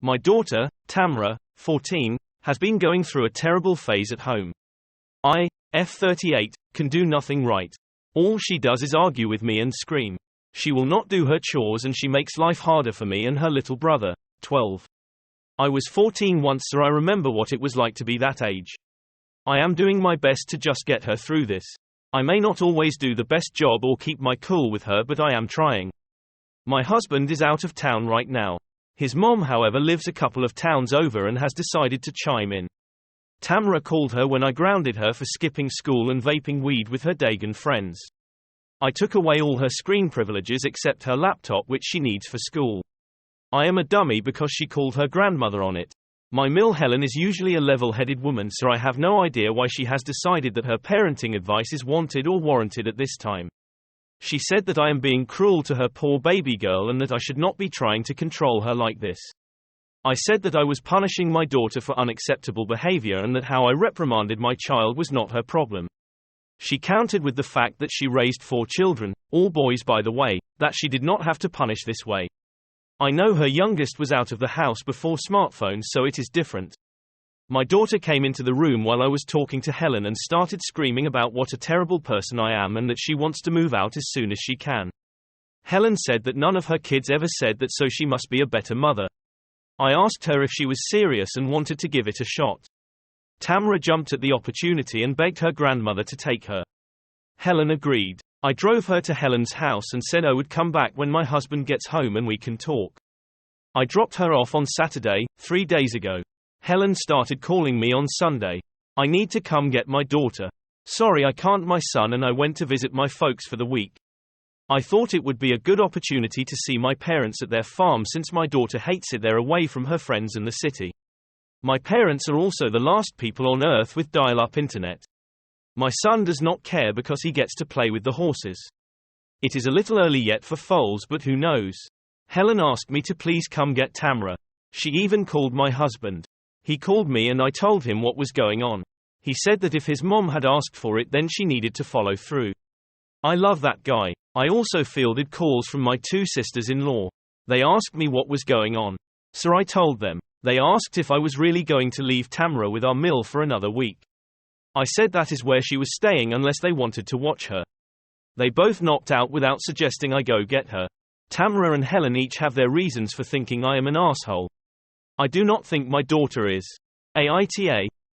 My daughter, Tamra, 14, has been going through a terrible phase at home. I, F38, can do nothing right. All she does is argue with me and scream. She will not do her chores and she makes life harder for me and her little brother, 12. I was 14 once, so I remember what it was like to be that age. I am doing my best to just get her through this. I may not always do the best job or keep my cool with her, but I am trying. My husband is out of town right now. His mom, however, lives a couple of towns over and has decided to chime in. Tamra called her when I grounded her for skipping school and vaping weed with her Dagon friends. I took away all her screen privileges except her laptop, which she needs for school. I am a dummy because she called her grandmother on it. My mill Helen is usually a level-headed woman, so I have no idea why she has decided that her parenting advice is wanted or warranted at this time. She said that I am being cruel to her poor baby girl and that I should not be trying to control her like this. I said that I was punishing my daughter for unacceptable behavior and that how I reprimanded my child was not her problem. She countered with the fact that she raised 4 children, all boys by the way, that she did not have to punish this way. I know her youngest was out of the house before smartphones, so it is different. My daughter came into the room while I was talking to Helen and started screaming about what a terrible person I am and that she wants to move out as soon as she can. Helen said that none of her kids ever said that, so she must be a better mother. I asked her if she was serious and wanted to give it a shot. Tamra jumped at the opportunity and begged her grandmother to take her. Helen agreed. I drove her to Helen's house and said I would come back when my husband gets home and we can talk. I dropped her off on Saturday, 3 days ago. Helen started calling me on Sunday. I need to come get my daughter. Sorry, I can't, my son and I went to visit my folks for the week. I thought it would be a good opportunity to see my parents at their farm since my daughter hates it there away from her friends in the city. My parents are also the last people on earth with dial-up internet. My son does not care because he gets to play with the horses. It is a little early yet for foals, but who knows. Helen asked me to please come get Tamra. She even called my husband. He called me and I told him what was going on. He said that if his mom had asked for it then she needed to follow through. I love that guy. I also fielded calls from my 2 sisters-in-law. They asked me what was going on. So I told them. They asked if I was really going to leave Tamra with our mill for another week. I said that is where she was staying unless they wanted to watch her. They both knocked out without suggesting I go get her. Tamra and Helen each have their reasons for thinking I am an asshole. I do not think my daughter is. AITA.